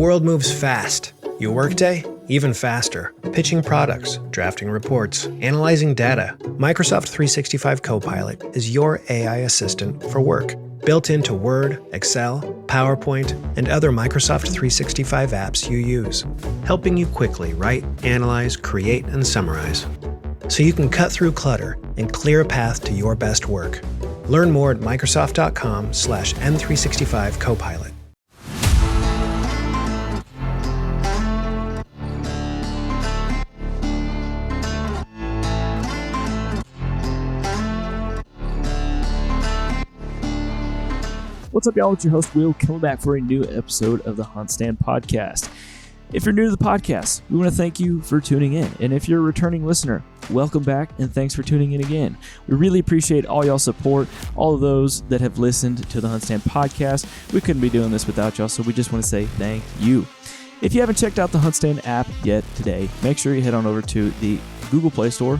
world moves fast. Your workday, even faster. Pitching products, drafting reports, analyzing data. Microsoft 365 Copilot is your AI assistant for work. Built into Word, Excel, PowerPoint, and other Microsoft 365 apps you use. Helping you quickly write, analyze, create, and summarize. So you can cut through clutter and clear a path to your best work. Learn more at Microsoft.com/M365 Copilot. What's up, y'all? It's your host, Will, coming back for a new episode of the HuntStand podcast. If you're new to the podcast, we want to thank you for tuning in. And if you're a returning listener, welcome back and thanks for tuning in again. We really appreciate all y'all support, all of those that have listened to the HuntStand podcast. We couldn't be doing this without y'all, so we just want to say thank you. If you haven't checked out the HuntStand app yet today, make sure you head on over to the Google Play Store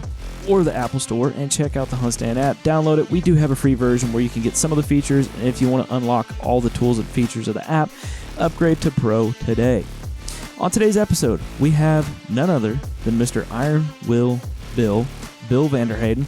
or the Apple Store and check out the HuntStand app. Download it. We do have a free version where you can get some of the features, and if you want to unlock all the tools and features of the app, upgrade to Pro today. On today's episode, we have none other than Mr. Iron Will Bill Vanderheyden.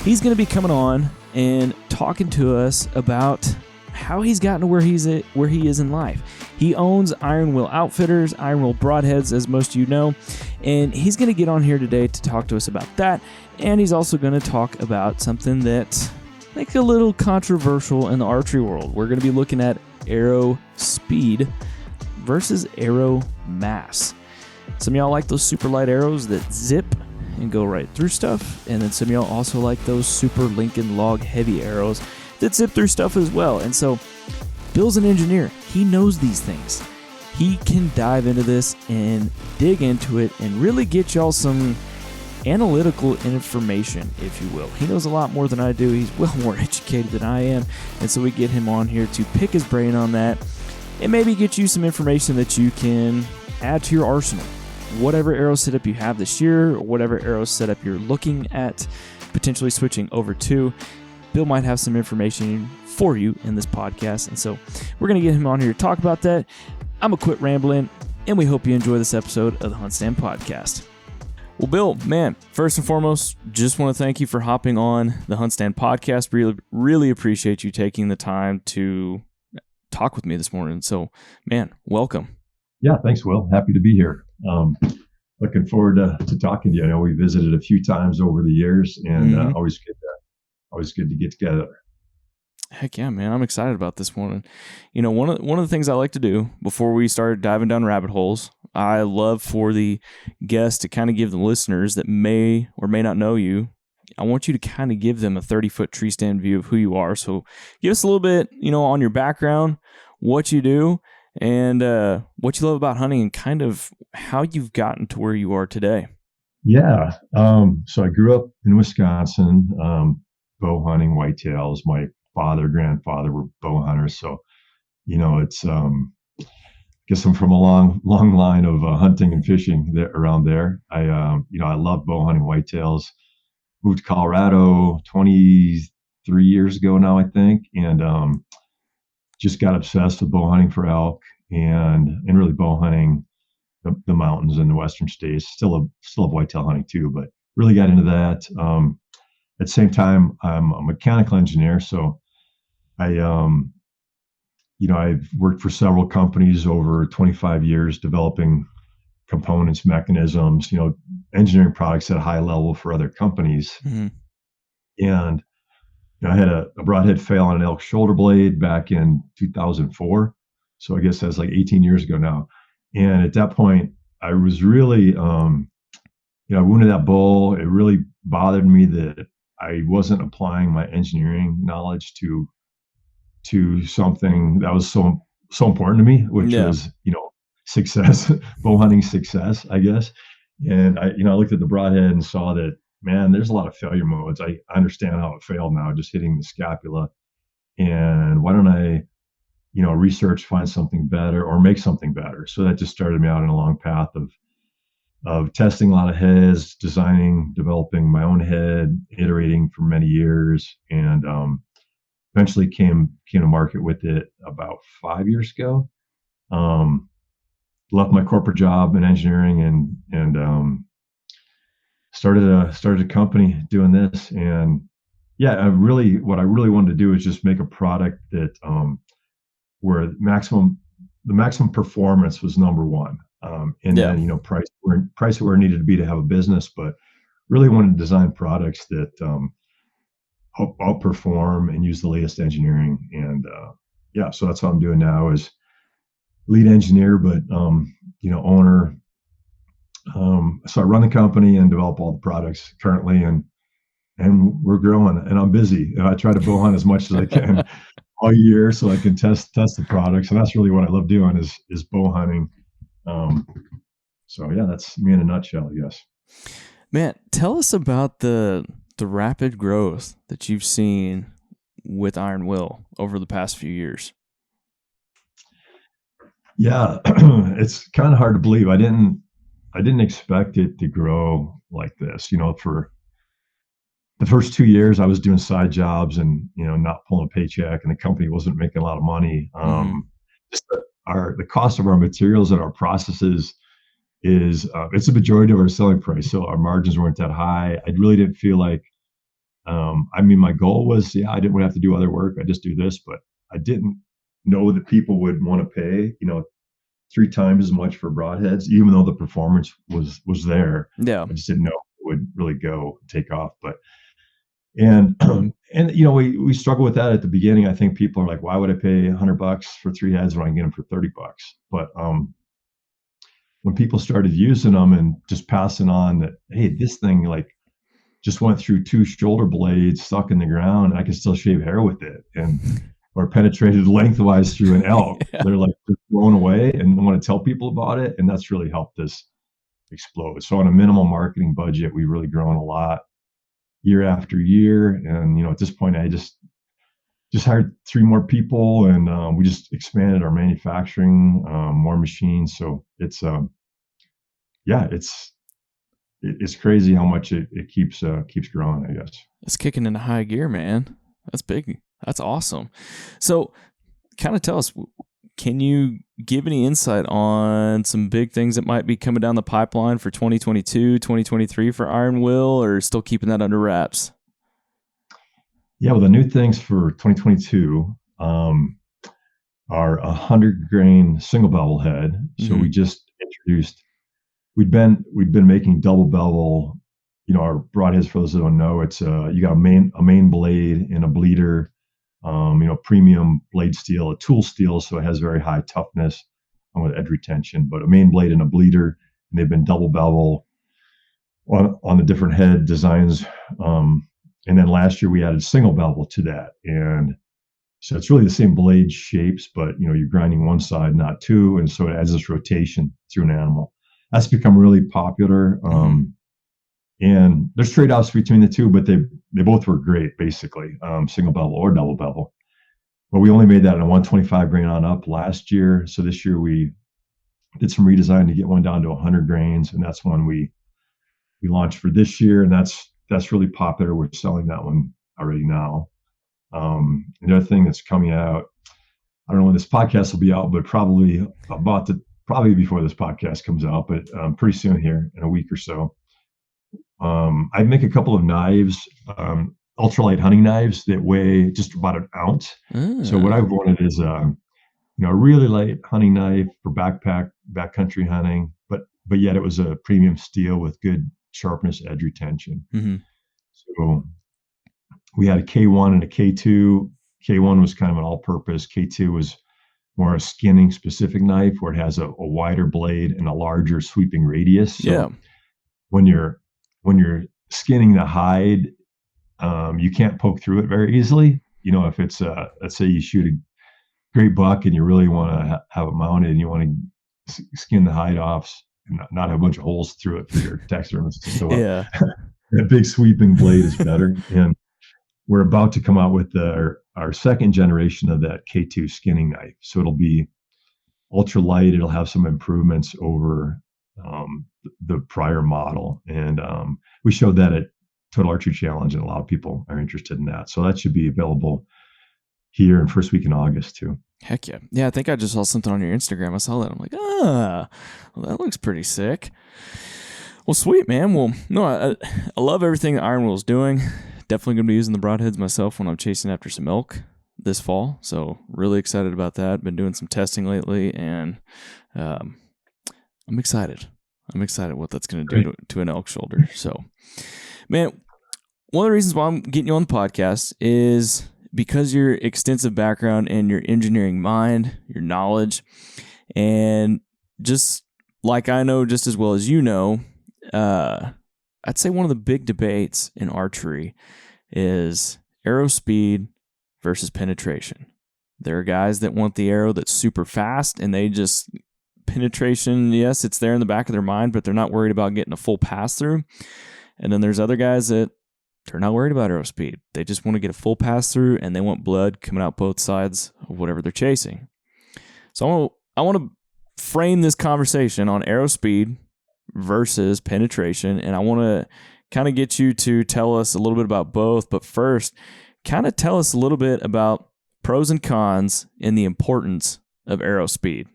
He's going to be coming on and talking to us about how he's gotten to where he is in life. He owns Iron Will Outfitters, Iron Will Broadheads, as most of you know, and he's going to get on here today to talk to us about that, and he's also going to talk about something that's like a little controversial in the archery world. We're going to be looking at arrow speed versus arrow mass. Some of y'all like those super light arrows that zip and go right through stuff, and then some of y'all also like those super Lincoln log heavy arrows that zip through stuff as well. And so Bill's an engineer. He knows these things. He can dive into this and dig into it and really get y'all some analytical information, if you will. He knows a lot more than I do. He's well more educated than I am. And so we get him on here to pick his brain on that and maybe get you some information that you can add to your arsenal. Whatever arrow setup you have this year, or whatever arrow setup you're looking at potentially switching over to, Bill might have some information for you in this podcast. And so we're going to get him on here to talk about that. I'm going to quit rambling, and we hope you enjoy this episode of the HuntStand podcast. Well, Bill, man, first and foremost, just want to thank you for hopping on the HuntStand podcast. Really appreciate you taking the time to talk with me this morning. So, man, welcome. Yeah, thanks, Will. Happy to be here. Looking forward to talking to you. I know we visited a few times over the years, and always good to get together. Heck yeah, man. I'm excited about this one. And, you know, one of the things I like to do before we start diving down rabbit holes, I love for the guests to kind of give the listeners that may or may not know you, I want you to kind of give them a 30-foot tree stand view of who you are. So give us a little bit, on your background, what you do, and what you love about hunting, and kind of how you've gotten to where you are today. Yeah. So I grew up in Wisconsin, bow hunting, whitetails. My grandfather were bow hunters. So, it's, I guess I'm from a long line of hunting and fishing around there. I love bow hunting, whitetails. Moved to Colorado 23 years ago now, I think. And, just got obsessed with bow hunting for elk and really bow hunting the mountains in the western states. Still love whitetail hunting too, but really got into that. At the same time, I'm a mechanical engineer, so I've worked for several companies over 25 years developing components, mechanisms, engineering products at a high level for other companies. Mm-hmm. And I had a broadhead fail on an elk shoulder blade back in 2004. So I guess that's like 18 years ago now. And at that point, I was really, I wounded that bull. It really bothered me that I wasn't applying my engineering knowledge to something that was so important to me, which was, success, bow hunting success, I guess. And I looked at the broadhead and saw that, man, there's a lot of failure modes. I understand how it failed now, just hitting the scapula. And why don't I, research, find something better or make something better? So that just started me out on a long path of testing a lot of heads, designing, developing my own head, iterating for many years, and eventually came to market with it about 5 years ago. left my corporate job in engineering and started a company doing this. And yeah, what I really wanted to do is just make a product that where the maximum performance was number one, and Yeah. then price where it needed to be to have a business, but really wanted to design products that outperform and use the latest engineering. And yeah, so that's what I'm doing now is lead engineer, but owner. So I run the company and develop all the products currently, and we're growing. And I'm busy. And I try to bow hunt as much as I can all year, so I can test the products. And that's really what I love doing is bow hunting. So yeah, that's me in a nutshell, I guess. Man, tell us about the rapid growth that you've seen with Iron Will over the past few years. Yeah, it's kind of hard to believe. I didn't expect it to grow like this. For the first 2 years, I was doing side jobs and not pulling a paycheck, and the company wasn't making a lot of money. Just the cost of our materials and our processes is it's a majority of our selling price, so our margins weren't that high. I really didn't feel like. My goal was, I didn't want to have to do other work. I just do this, but I didn't know that people would want to pay, 3 times as much for broadheads, even though the performance was there. Yeah. I just didn't know it would really take off. But and we struggle with that at the beginning. I think people are like, why would I pay $100 for 3 heads when I can get them for $30? But when people started using them and just passing on that, hey, this thing just went through 2 shoulder blades stuck in the ground, and I can still shave hair with it, or penetrated lengthwise through an elk. Yeah. They're blown away and want to tell people about it. And that's really helped us explode. So on a minimal marketing budget, we've really grown a lot year after year. And, at this point, I just hired 3 more people, and we just expanded our manufacturing, more machines. So it's crazy how much it keeps growing, I guess. It's kicking into high gear, man. That's big. That's awesome. So kind of tell us, can you give any insight on some big things that might be coming down the pipeline for 2022, 2023 for Iron Will, or still keeping that under wraps? Yeah, well, the new things for 2022 are 100 grain single bevel head. So we just introduced. We'd been making double bevel. Our broadheads, for those that don't know, it's you got a main blade and a bleeder. Premium blade steel, a tool steel, so it has very high toughness with edge retention, but a main blade and a bleeder, and they've been double bevel on the different head designs. And then last year we added single bevel to that, and so it's really the same blade shapes, but you're grinding one side, not two, and so it adds this rotation through an animal. That's become really popular. And there's trade-offs between the two, but they both were great, basically, single bevel or double bevel. But we only made that in a 125 grain on up last year. So this year we did some redesign to get one down to 100 grains, and that's one we launched for this year, and that's really popular. We're selling that one already now. Another thing that's coming out, I don't know when this podcast will be out, but probably before this podcast comes out, but pretty soon here in a week or so. I make a couple of knives, ultralight hunting knives that weigh just about an ounce. So what I wanted is a really light hunting knife for backcountry hunting, but yet it was a premium steel with good sharpness, edge retention. So we had a K1 and a K2. K1 was kind of an all-purpose. K2 was more a skinning specific knife where it has a wider blade and a larger sweeping radius. So when you're skinning the hide, you can't poke through it very easily. If it's let's say you shoot a great buck and you really want to have it mounted and you want to skin the hide off and not have a bunch of holes through it for your taxidermist to show up. That big sweeping blade is better. And we're about to come out with our second generation of that K2 skinning knife. So it'll be ultra light. It'll have some improvements over the prior model. And we showed that at Total Archery Challenge, and a lot of people are interested in that. So that should be available here in first week in August too. Heck yeah. Yeah, I think I just saw something on your Instagram. I saw that. I'm like, well, that looks pretty sick. Well, sweet, man. Well, no, I love everything that Iron Will's doing. Definitely going to be using the broadheads myself when I'm chasing after some elk this fall. So really excited about that. Been doing some testing lately, and I'm excited. I'm excited what that's going to do to an elk shoulder. So, man, one of the reasons why I'm getting you on the podcast is because your extensive background and your engineering mind, your knowledge, and just like I know just as well as you know, I'd say one of the big debates in archery is arrow speed versus penetration. There are guys that want the arrow that's super fast, and they just penetration, yes, it's there in the back of their mind, but they're not worried about getting a full pass through. And then there's other guys that they're not worried about arrow speed. They just want to get a full pass through, and they want blood coming out both sides of whatever they're chasing. So I want to frame this conversation on arrow speed versus penetration, and I want to kind of get you to tell us a little bit about both. But first, kind of tell us a little bit about pros and cons and the importance of arrow speed.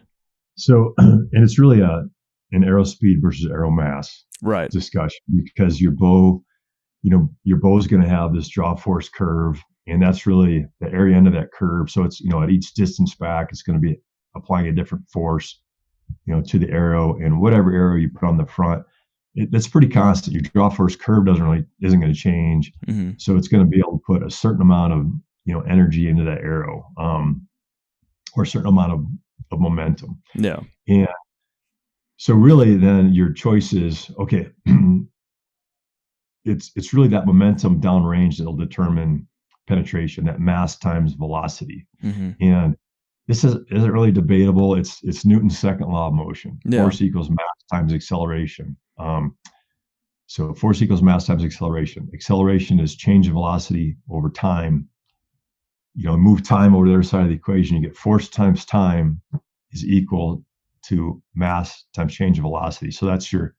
So, and it's really an arrow speed versus arrow mass discussion, because your bow, your bow is going to have this draw force curve, and that's really the area end of that curve. So it's, at each distance back, it's going to be applying a different force, to the arrow, and whatever arrow you put on the front, that's pretty constant. Your draw force curve isn't going to change. Mm-hmm. So it's going to be able to put a certain amount of, energy into that arrow, or a certain amount of momentum. Yeah. And so really then your choice is, okay, it's really that momentum downrange that'll determine penetration, that mass times velocity. Mm-hmm. And this isn't really debatable. It's Newton's second law of motion. Yeah. Force equals mass times acceleration. So force equals mass times acceleration. Acceleration is change in velocity over time. Move time over the other side of the equation. You get force times time is equal to mass times change in velocity. So that's your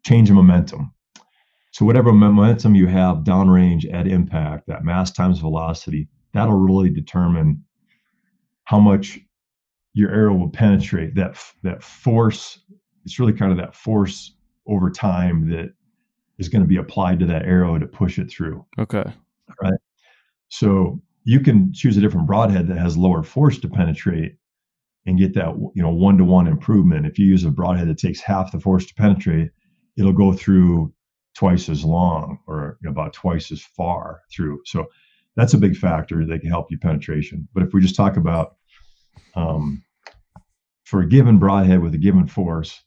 change in momentum. So whatever momentum you have downrange at impact, that mass times velocity, that'll really determine how much your arrow will penetrate. That force, it's really kind of that force over time that is going to be applied to that arrow to push it through. Okay. Right. So you can choose a different broadhead that has lower force to penetrate and get that, 1-to-1 improvement. If you use a broadhead that takes half the force to penetrate, it'll go through twice as long, or about twice as far through. So that's a big factor that can help you penetration. But if we just talk about for a given broadhead with a given force,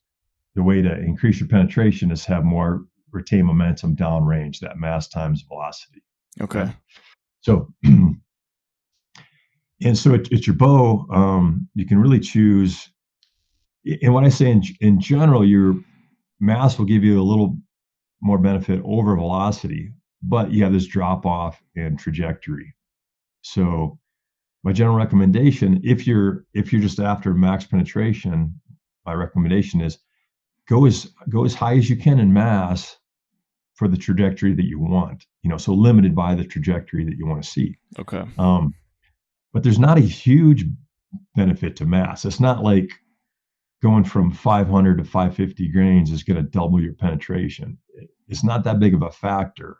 the way to increase your penetration is have more retain momentum downrange, that mass times velocity. Okay. So, and so it's your bow. You can really choose. And what I say in general, your mass will give you a little more benefit over velocity, but you have this drop off in trajectory. So my general recommendation, if you're just after max penetration, my recommendation is go as high as you can in mass for the trajectory that you want. So limited by the trajectory that you want to see. Okay. But there's not a huge benefit to mass. It's not like going from 500 to 550 grains is going to double your penetration. It's not that big of a factor.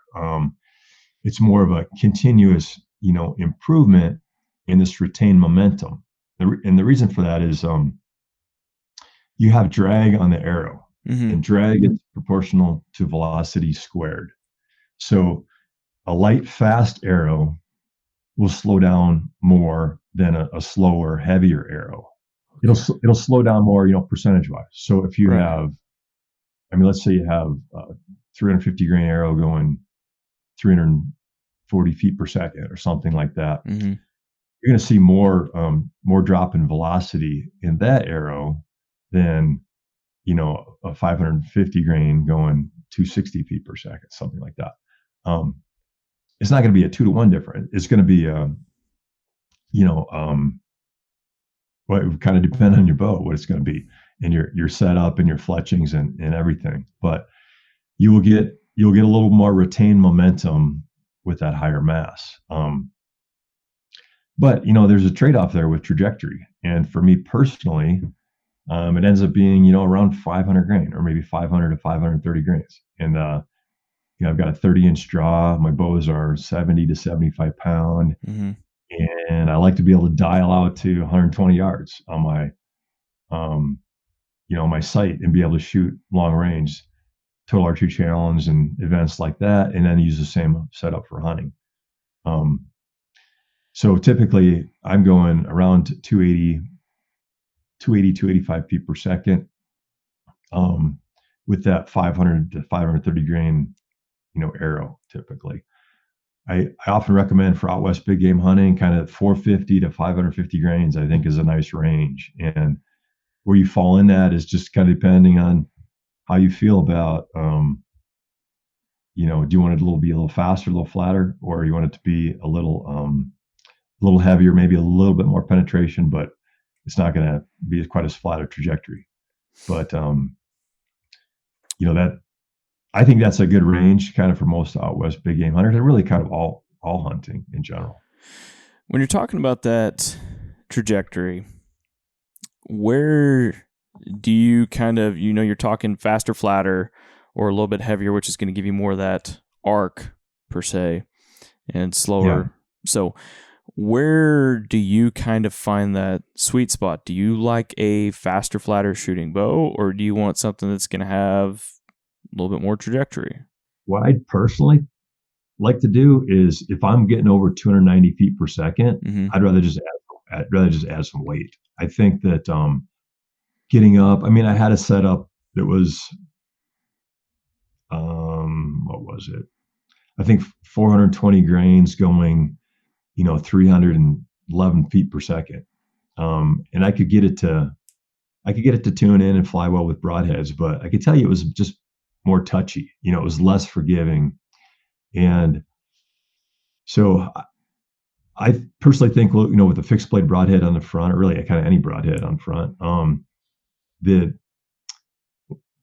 It's more of a continuous, improvement in this retained momentum. And the reason for that is you have drag on the arrow, mm-hmm. and drag is proportional to velocity squared. So a light, fast arrow will slow down more than a slower, heavier arrow. It'll slow down more, percentage wise. So if you have, let's say you have a 350 grain arrow going 340 feet per second or something like that, mm-hmm. you're going to see more drop in velocity in that arrow than, a 550 grain going 260 feet per second, something like that. It's not going to be a 2-to-1 difference. It's going to be, well, it would kind of depend on your bow, what it's going to be, and your setup and your fletchings and everything. But you'll get a little more retained momentum with that higher mass. But, there's a trade-off there with trajectory. And for me personally, it ends up being, around 500 grain or maybe 500 to 530 grains. And, I've got a 30-inch draw. My bows are 70 to 75 pound. Mm-hmm. And I like to be able to dial out to 120 yards on my sight and be able to shoot long range, total archery challenge and events like that. And then use the same setup for hunting. So typically I'm going around 285 feet per second, with that 500 to 530 grain, arrow typically. I often recommend for out west big game hunting, kind of 450 to 550 grains, I think is a nice range. And where you fall in that is just kind of depending on how you feel about, do you want it to be a little faster, a little flatter, or you want it to be a little heavier, maybe a little bit more penetration, but it's not going to be quite as flat a trajectory. But, that I think that's a good range kind of for most out west big game hunters and really kind of all hunting in general. When you're talking about that trajectory, where do you kind of, you're talking faster, flatter, or a little bit heavier, which is going to give you more of that arc per se, and slower. Yeah. So where do you kind of find that sweet spot? Do you like a faster, flatter shooting bow, or do you want something that's going to have a little bit more trajectory? What I'd personally like to do is if I'm getting over 290 feet per second, Mm-hmm. I'd rather just add some weight. I think that getting up, I had a setup that was, what was it? I think 420 grains going, 311 feet per second. And I could get it to tune in and fly well with broadheads, but I could tell you it was just more touchy. It was less forgiving. And so I personally think, with a fixed blade broadhead on the front, or really kind of any broadhead on front, that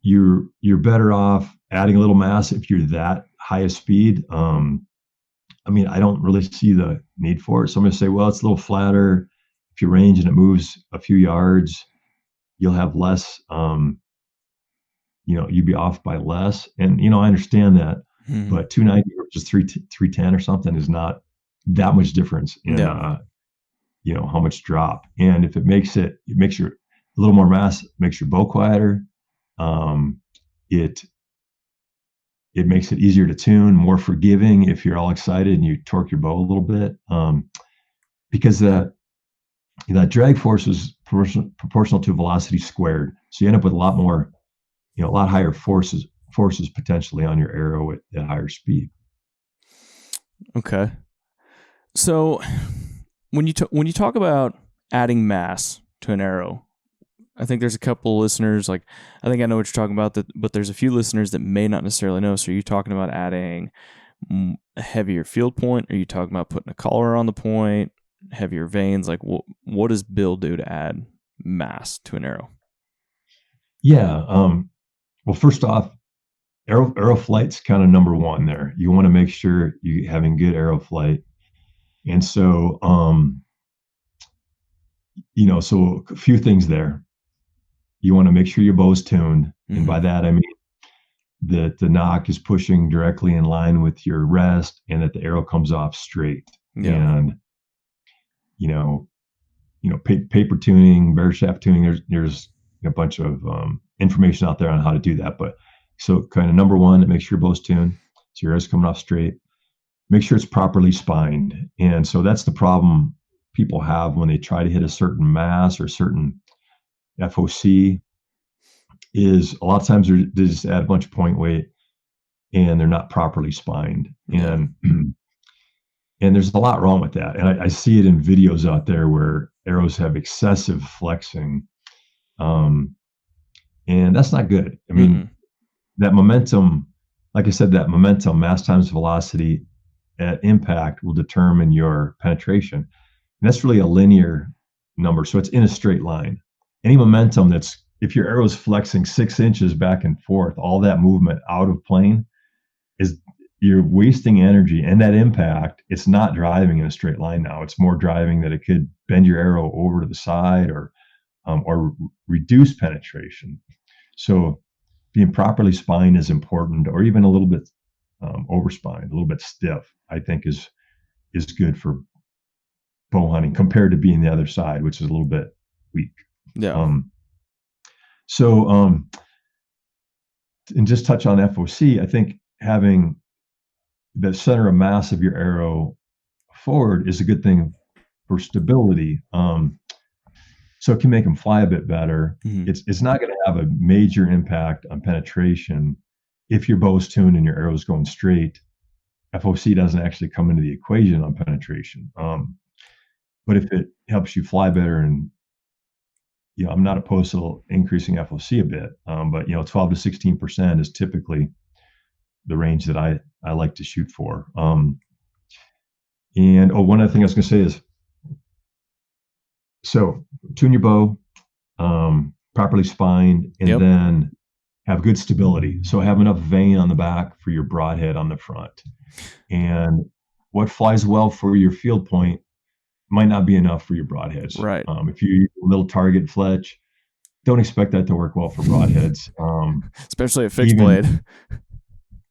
you're better off adding a little mass if you're that high a speed. I don't really see the need for it. So I'm going to say, well, it's a little flatter. If you range and it moves a few yards, you'll have less, you'd be off by less. And, I understand that, but 290 or just 310 or something is not that much difference in, how much drop. And if it makes your a little more mass, makes your bow quieter. It makes it easier to tune, more forgiving if you're all excited and you torque your bow a little bit, because that drag force is proportional to velocity squared. So you end up with a lot more, a lot higher forces potentially on your arrow at higher speed. Okay. So when you talk about adding mass to an arrow, I think there's a couple listeners, I think I know what you're talking about, but there's a few listeners that may not necessarily know. So are you talking about adding a heavier field point? Are you talking about putting a collar on the point, heavier vanes? What does Bill do to add mass to an arrow? Yeah. Well, first off, arrow flight's kind of number one there. You want to make sure you're having good arrow flight. And so, so a few things there. You want to make sure your bow's tuned. Mm-hmm. And by that, I mean that the nock is pushing directly in line with your rest and that the arrow comes off straight. Yeah. And, paper tuning, bear shaft tuning, there's a bunch of information out there on how to do that. But so kind of number one, to make sure your bow's tuned, so your arrow's coming off straight. Make sure it's properly spined. And so that's the problem people have when they try to hit a certain mass or certain FOC, is a lot of times they just add a bunch of point weight and they're not properly spined. And there's a lot wrong with that. And I see it in videos out there where arrows have excessive flexing. And that's not good. That momentum, like I said, mass times velocity at impact will determine your penetration. And that's really a linear number. So it's in a straight line. Any momentum if your arrow's flexing 6 inches back and forth, all that movement out of plane is you're wasting energy, and that impact, it's not driving in a straight line now. It's more driving that it could bend your arrow over to the side or reduce penetration. So being properly spined is important, or even a little bit overspined, a little bit stiff, I think is good for bow hunting compared to being the other side, which is a little bit weak. Yeah. So and just touch on FOC, I think having the center of mass of your arrow forward is a good thing for stability. So it can make them fly a bit better. Mhm. It's not going to have a major impact on penetration if your bow's tuned and your arrow's going straight. FOC doesn't actually come into the equation on penetration. But if it helps you fly better, and I'm not opposed to increasing FOC a bit, but 12 to 16% is typically the range that I like to shoot for. And one other thing I was going to say is, so tune your bow, properly spined, and then have good stability. So have enough vein on the back for your broadhead on the front. And what flies well for your field point might not be enough for your broadheads. Right. If you use a little target fletch, don't expect that to work well for broadheads. Especially a fixed blade.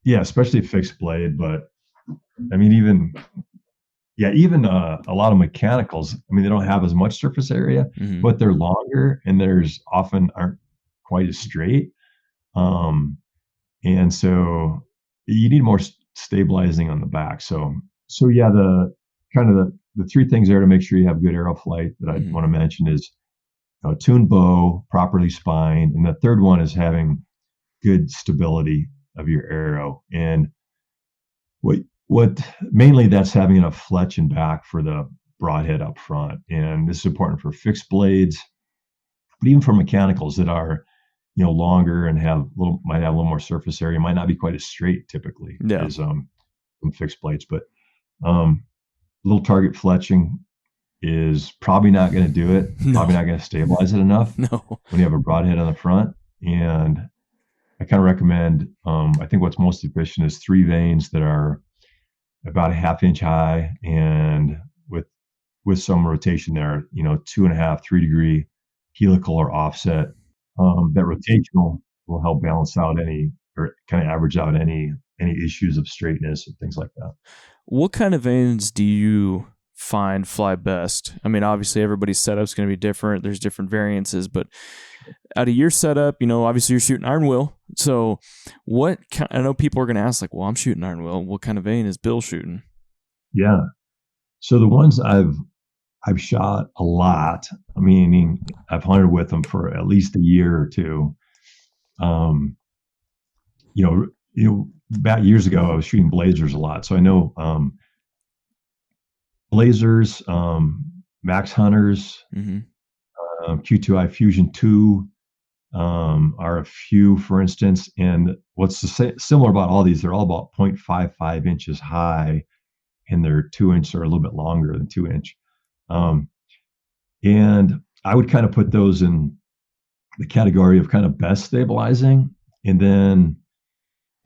Yeah, especially a fixed blade. But I mean, even a lot of mechanicals, I mean, they don't have as much surface area, but they're longer, and there's often aren't quite as straight. And so you need more stabilizing on the back. So yeah, the three things there to make sure you have good arrow flight that I want to mention is tuned bow, properly spined, and the third one is having good stability of your arrow. And what mainly that's having enough fletch and back for the broadhead up front. And this is important for fixed blades, but even for mechanicals that are longer and might have a little more surface area, might not be quite as straight typically as some fixed blades. But little target fletching is probably not going to do it. No. Probably not going to stabilize it enough. No. When you have a broadhead on the front. And I kind of recommend, I think what's most efficient is 3 vanes that are about a 1/2 inch high, and with some rotation there, 2.5, 3 degree helical or offset. That rotational will help balance out or kind of average out any issues of straightness and things like that. What kind of vanes do you find fly best? I mean, obviously everybody's setup's going to be different. There's different variances, but out of your setup, obviously you're shooting iron will. So I know people are going to ask, like, well, I'm shooting iron will. What kind of vane is Bill shooting? Yeah. So the ones I've shot a lot, I mean, I've hunted with them for at least a year or two. Back years ago, I was shooting blazers a lot. So I know blazers, Max Hunters, Q2i Fusion 2 are a few, for instance. And what's similar about all these, they're all about 0.55 inches high, and they're 2 inch or a little bit longer than 2 inch. And I would kind of put those in the category of kind of best stabilizing. And then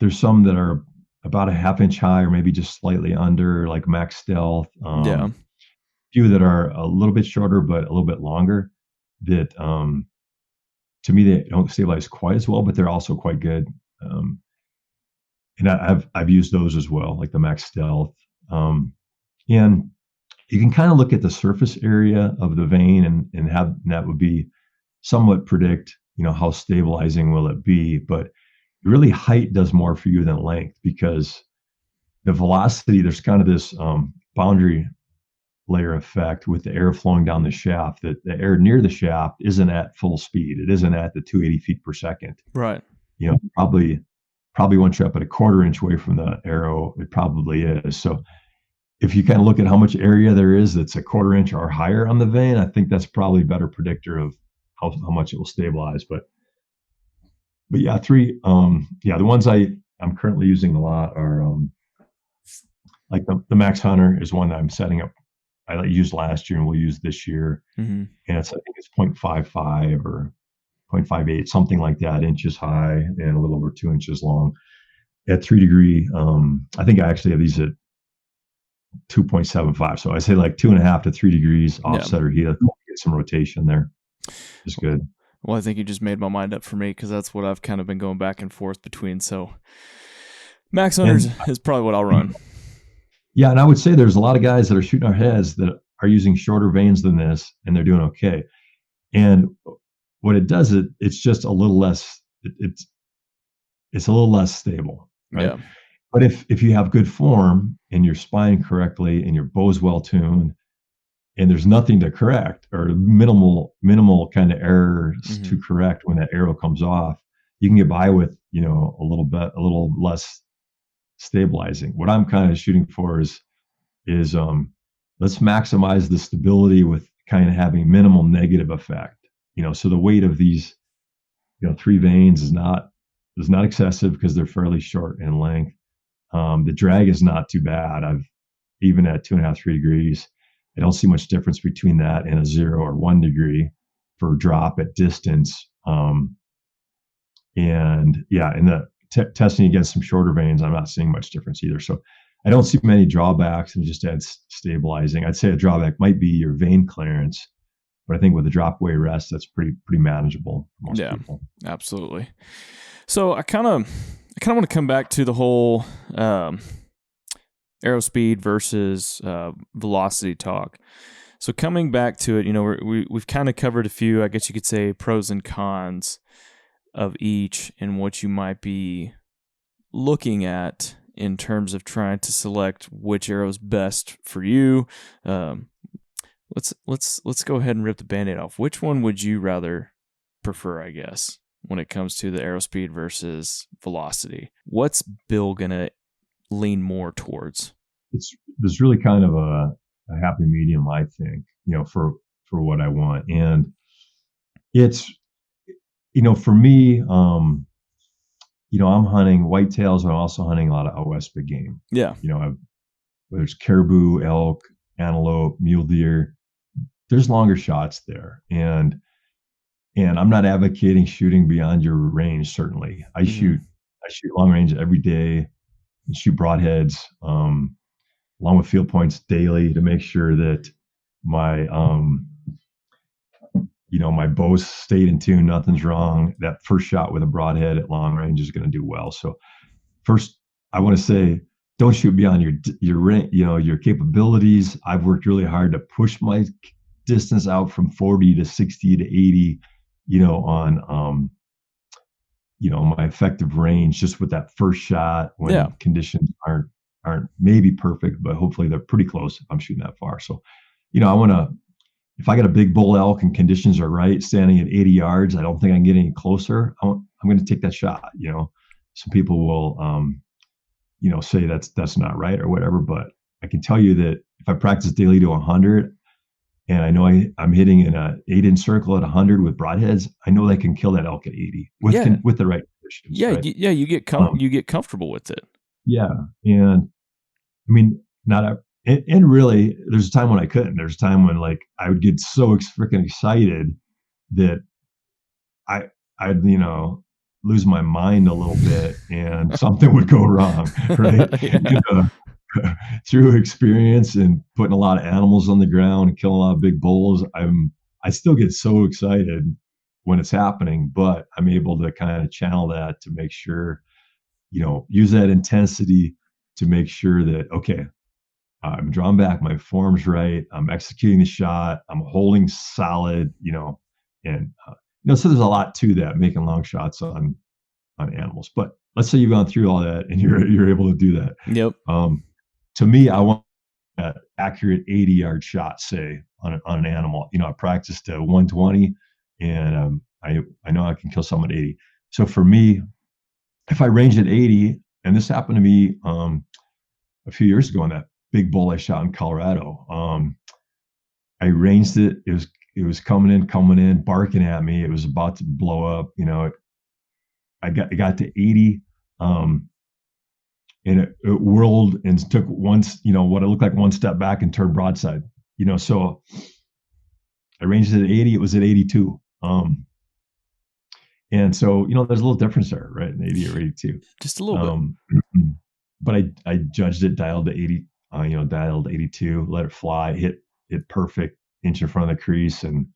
there's some that are about a 1/2 inch high or maybe just slightly under, like Max Stealth. A few that are a little bit shorter but a little bit longer that to me, they don't stabilize quite as well, but they're also quite good. And I've used those as well, like the Max Stealth. And you can kind of look at the surface area of the vane and that would be somewhat predict, how stabilizing will it be. But really height does more for you than length, because the velocity, there's kind of this boundary layer effect with the air flowing down the shaft, that the air near the shaft isn't at full speed. It isn't at the 280 feet per second. Right. Probably once you're up at a 1/4 inch away from the arrow, it probably is. So if you kind of look at how much area there is that's a 1/4 inch or higher on the vane, I think that's probably a better predictor of how much it will stabilize. But yeah, the ones I'm currently using a lot are like the Max Hunter is one that I'm setting up. I used last year and we'll use this year. And I think it's 0.55 or 0.58, something like that, inches high and a little over 2 inches long. at 3 degree. I think I actually have these at 2.75. So I say like 2.5 to 3 degrees offset or heat. Get some rotation there. It's good. Well, I think you just made my mind up for me because that's what I've kind of been going back and forth between. So max hunters is probably what I'll run. Yeah, and I would say there's a lot of guys that are shooting our heads that are using shorter vanes than this, and they're doing okay. And what it does, it's just a little less. It's a little less stable, right? Yeah. But if you have good form and you're spying correctly and your bow's well tuned, and there's nothing to correct or minimal kind of errors to correct when that arrow comes off, you can get by with a little less stabilizing. What I'm kind of shooting for is let's maximize the stability with kind of having minimal negative effect. So the weight of these 3 vanes is not excessive because they're fairly short in length. The drag is not too bad. Even at 2.5, 3 degrees, I don't see much difference between that and a 0 or 1 degree for drop at distance. Testing against some shorter vanes, I'm not seeing much difference either. So I don't see many drawbacks, and it just adds stabilizing. I'd say a drawback might be your vane clearance, but I think with the drop away rest, that's pretty manageable for most people. Absolutely. So I kind of want to come back to the whole arrow speed versus velocity talk. So coming back to it, we've kind of covered a few, I guess you could say, pros and cons of each and what you might be looking at in terms of trying to select which arrow is best for you. Let's go ahead and rip the Band-Aid off. Which one would you rather prefer, I guess, when it comes to the arrow speed versus velocity? What's Bill gonna lean more towards? There's really kind of a happy medium, I think, for what I want. And it's, for me, I'm hunting whitetails, and I'm also hunting a lot of out west big game. Yeah. Whether it's caribou, elk, antelope, mule deer, there's longer shots there. And I'm not advocating shooting beyond your range. Certainly I shoot long range every day and shoot broadheads, along with field points daily to make sure that my, my bow's stayed in tune, nothing's wrong. That first shot with a broadhead at long range is going to do well. So first, I want to say, don't shoot beyond your capabilities. I've worked really hard to push my distance out from 40 to 60 to 80, on, my effective range, just with that first shot when conditions aren't maybe perfect, but hopefully they're pretty close if I'm shooting that far. So, I want to, if I got a big bull elk and conditions are right, standing at 80 yards, I don't think I can get any closer. I'm going to take that shot. Some people will, say that's not right or whatever, but I can tell you that if I practice daily to 100, and I know I'm hitting in a 8-inch circle at 100 with broadheads, I know they can kill that elk at 80 with the right conditions. Yeah, right? You get comfortable with it. Yeah, and I mean, and really, there's a time when I couldn't. There's a time when I would get so freaking excited that I'd lose my mind a little bit, and something would go wrong, right? Through experience and putting a lot of animals on the ground and killing a lot of big bulls, I still get so excited when it's happening, but I'm able to kind of channel that to make sure, use that intensity to make sure that, okay, I'm drawn back, my form's right, I'm executing the shot, I'm holding solid, and so there's a lot to that, making long shots on animals. But let's say you've gone through all that and you're able to do that. Yep. To me, I want an accurate 80-yard shot, say, on an animal. I practiced to 120, and I know I can kill someone at 80. So for me, if I range at 80, and this happened to me a few years ago on that big bull I shot in Colorado, I ranged it. It was coming in, barking at me. It was about to blow up. It got to 80. And it whirled and took what it looked like one step back and turned broadside. So I ranged it at 80. It was at 82. And so, there's a little difference there, right? An 80 or 82. Just a little bit. But I judged it, dialed to 80, dialed 82, let it fly, hit it perfect, inch in front of the crease. And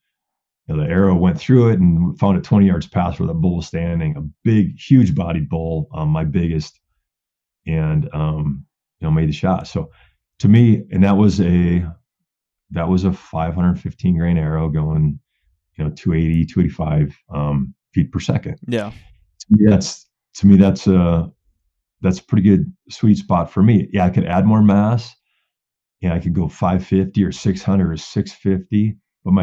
the arrow went through it and found it 20 yards past where the bull was standing, a big, huge bodied bull, my biggest, and, made the shot. So to me, and that was a 515 grain arrow going, 280, 285 feet per second. Yeah. To me, that's a pretty good sweet spot for me. Yeah, I could add more mass. Yeah, I could go 550 or 600 or 650, but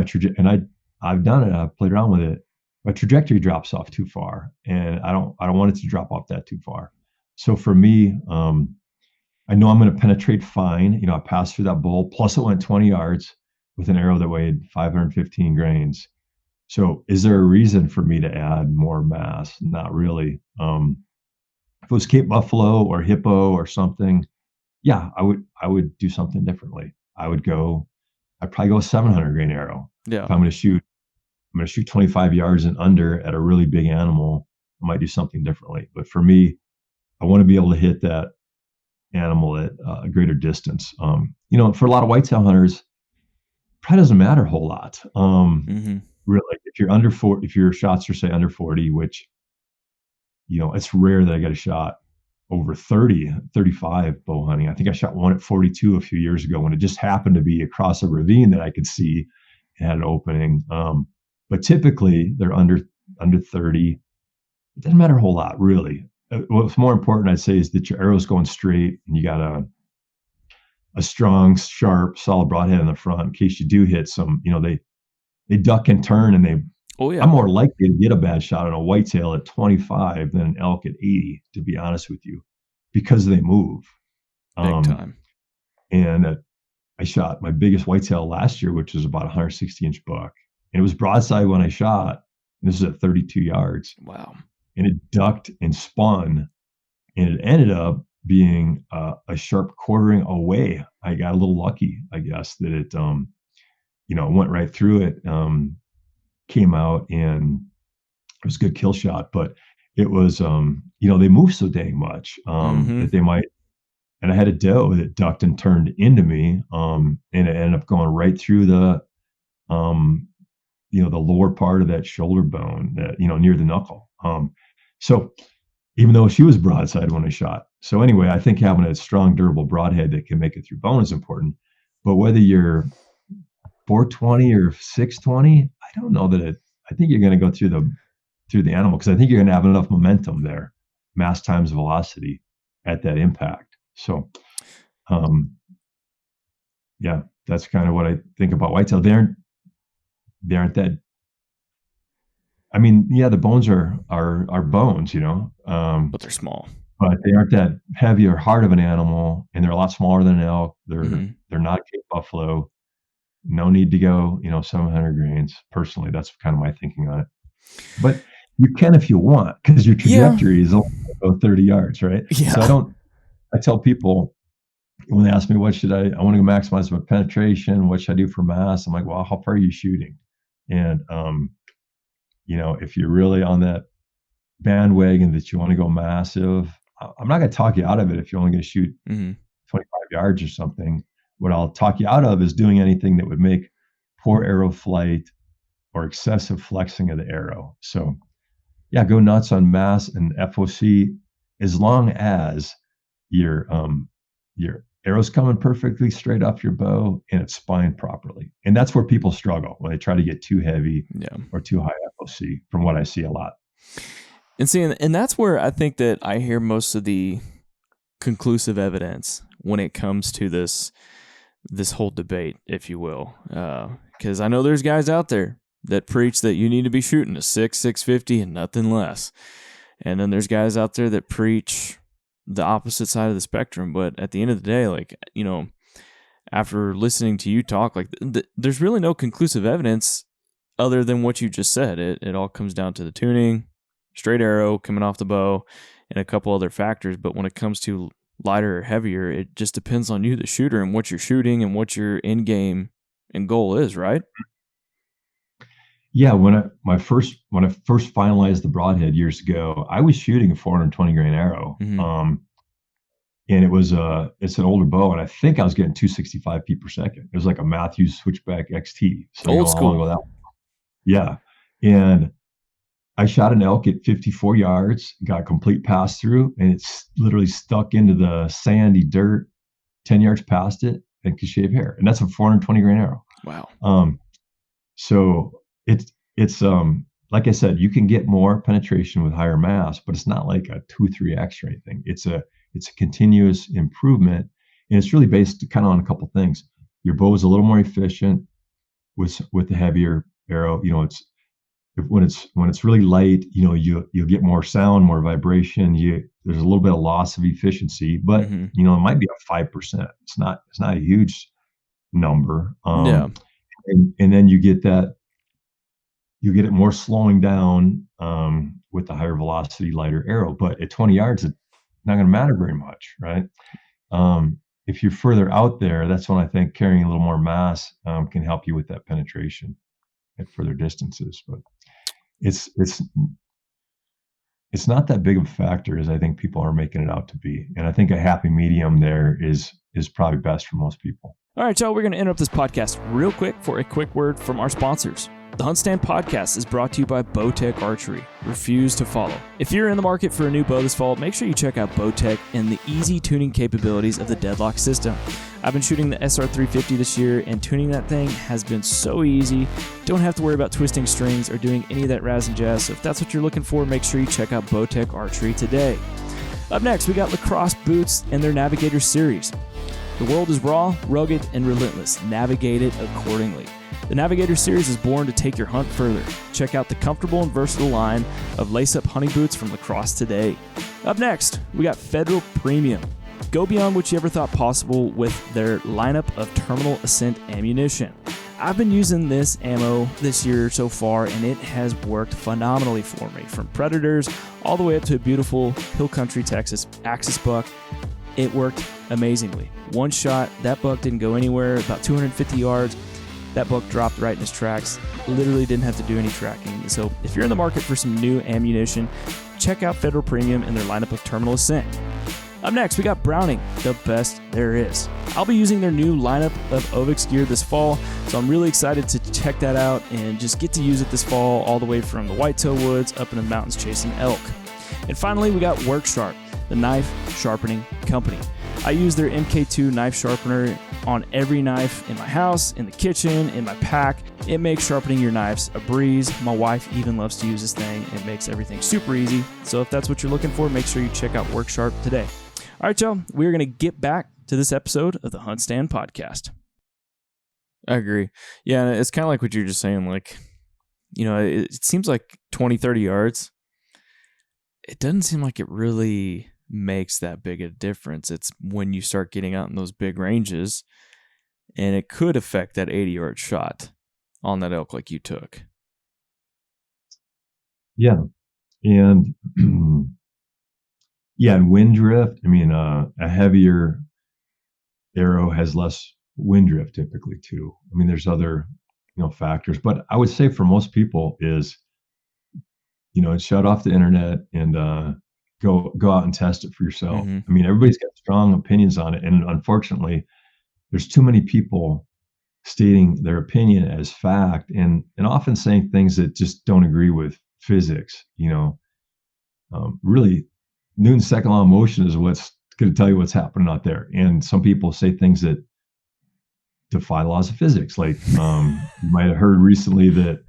I've done it. I've played around with it. My trajectory drops off too far, and I don't want it to drop off that too far. So for me, I know I'm going to penetrate fine. I passed through that bull. Plus, it went 20 yards with an arrow that weighed 515 grains. So, is there a reason for me to add more mass? Not really. If it was Cape Buffalo or Hippo or something, yeah, I would do something differently. I'd probably go a 700 grain arrow. Yeah. If I'm going to shoot 25 yards and under at a really big animal, I might do something differently. But for me, I want to be able to hit that animal at a greater distance. For a lot of whitetail hunters, probably doesn't matter a whole lot. Really, if you're under 40, if your shots are say under 40, which, it's rare that I get a shot over 30, 35 bow hunting. I think I shot one at 42 a few years ago when it just happened to be across a ravine that I could see and had an opening. But typically they're under 30. It doesn't matter a whole lot, really. What's more important, I'd say, is that your arrow's going straight and you got a strong, sharp, solid broadhead in the front in case you do hit some, they duck and turn, and I'm more likely to get a bad shot on a whitetail at 25 than an elk at 80, to be honest with you, because they move. Big time. And I shot my biggest whitetail last year, which was about a 160-inch buck. And it was broadside when I shot. And this is at 32 yards. Wow. And it ducked and spun, and it ended up being a sharp quartering away. I got a little lucky, I guess, that it, went right through it, came out, and it was a good kill shot. But it was, they move so dang much that they might. And I had a doe that ducked and turned into me, and it ended up going right through the lower part of that shoulder bone that, near the knuckle. So even though she was broadside when I shot. So anyway, I think having a strong, durable broadhead that can make it through bone is important. But whether you're 420 or 620, I don't know that I think you're going to go through the animal, because I think you're going to have enough momentum there, mass times velocity at that impact. So, yeah, that's kind of what I think about whitetail. They aren't that. I mean, yeah, the bones are bones, but they're small. But they aren't that heavy or hard of an animal, and they're a lot smaller than an elk. They're not Cape Buffalo. No need to go, 700 grains. Personally, that's kind of my thinking on it. But you can if you want, because your trajectory is only 30 yards, right? Yeah. So I tell people when they ask me, I want to go maximize my penetration. What should I do for mass? I'm like, well, how far are you shooting? And, if you're really on that bandwagon that you want to go massive, I'm not going to talk you out of it if you're only going to shoot 25 yards or something. What I'll talk you out of is doing anything that would make poor arrow flight or excessive flexing of the arrow. So yeah, go nuts on mass and FOC as long as your arrow's coming perfectly straight off your bow and it's spined properly. And that's where people struggle when they try to get too heavy or too high FOC, from what I see a lot. And that's where I think that I hear most of the conclusive evidence when it comes to this whole debate, if you will. Because I know there's guys out there that preach that you need to be shooting a 650 and nothing less. And then there's guys out there that preach the opposite side of the spectrum. But at the end of the day, after listening to you talk, there's really no conclusive evidence other than what you just said. It all comes down to the tuning, straight arrow coming off the bow, and a couple other factors. But when it comes to lighter or heavier, it just depends on you, the shooter, and what you're shooting and what your end game and goal is, right? Yeah, when I first finalized the broadhead years ago, I was shooting a 420 grain arrow. Mm-hmm. And it's an older bow, and I think I was getting 265 feet per second. It was like a Matthews Switchback XT. So you Old know how long school. ago that was. Yeah. And I shot an elk at 54 yards, got complete pass through, and it's literally stuck into the sandy dirt 10 yards past it and could shave hair. And that's a 420 grain arrow. Wow. So it's like I said, you can get more penetration with higher mass, but it's not like a 2-3x or anything. It's a continuous improvement, and it's really based kind of on a couple things. Your bow is a little more efficient with the heavier arrow. You know, when it's really light, you know, you'll get more sound, more vibration. There's a little bit of loss of efficiency, but Mm-hmm. you know, it might be a 5%. It's not a huge number. Yeah. And then you get it more slowing down with the higher velocity, lighter arrow. But at 20 yards, it's not going to matter very much, right? If you're further out there, that's when I think carrying a little more mass can help you with that penetration at further distances. But it's not that big of a factor as I think people are making it out to be. And I think a happy medium there is probably best for most people. All right, y'all, we're going to interrupt this podcast real quick for a quick word from our sponsors. The HuntStand podcast is brought to you by Bowtech Archery. Refuse to follow. If you're in the market for a new bow this fall, make sure you check out Bowtech and the easy tuning capabilities of the Deadlock system. I've been shooting the SR350 this year, and tuning that thing has been so easy. Don't have to worry about twisting strings or doing any of that razz and jazz. So if that's what you're looking for, make sure you check out Bowtech Archery today. Up next, we got Lacrosse Boots and their Navigator series. The world is raw, rugged, and relentless. Navigate it accordingly. The Navigator series is born to take your hunt further. Check out the comfortable and versatile line of lace-up hunting boots from Lacrosse today. Up next, we got Federal Premium. Go beyond what you ever thought possible with their lineup of terminal ascent ammunition. I've been using this ammo this year so far, and it has worked phenomenally for me. From predators all the way up to a beautiful Hill Country, Texas Axis buck. It worked amazingly. One shot, that buck didn't go anywhere, about 250 yards. That buck dropped right in his tracks. Literally didn't have to do any tracking. So if you're in the market for some new ammunition, check out Federal Premium and their lineup of terminal ascent. Up next, we got Browning, the best there is. I'll be using their new lineup of Ovix gear this fall, so I'm really excited to check that out and just get to use it this fall all the way from the Whitetail Woods up in the mountains chasing elk. And finally, we got Worksharp, the knife sharpening company. I use their MK2 knife sharpener on every knife in my house, in the kitchen, in my pack. It makes sharpening your knives a breeze. My wife even loves to use this thing. It makes everything super easy. So if that's what you're looking for, make sure you check out Worksharp today. All right, y'all, we're going to get back to this episode of the HuntStand podcast. I agree. Yeah, it's kind of like what you're just saying. Like, you know, it seems like 20, 30 yards. It doesn't seem like it really makes that big a difference. It's when you start getting out in those big ranges, and it could affect that 80-yard shot on that elk like you took. Yeah. And and wind drift. I mean, a heavier arrow has less wind drift typically too. I mean, there's other, factors, but I would say for most people is, shut off the internet and go out and test it for yourself. Mm-hmm. I mean, everybody's got strong opinions on it, and unfortunately, there's too many people stating their opinion as fact and often saying things that just don't agree with physics. Really, Newton's second law of motion is what's going to tell you what's happening out there. And some people say things that defy laws of physics. Like you might have heard recently that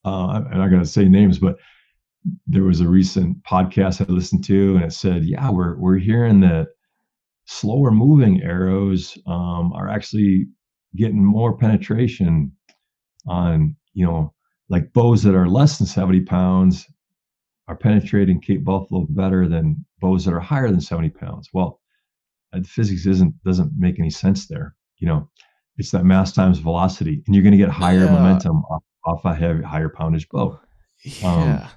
I'm not going to say names, but there was a recent podcast I listened to, and it said, "Yeah, we're hearing that slower moving arrows are actually getting more penetration on, like bows that are less than 70 pounds are penetrating Cape Buffalo better than bows that are higher than 70 pounds." Well, physics doesn't make any sense there. It's that mass times velocity, and you're going to get higher momentum off a higher poundage bow. Yeah.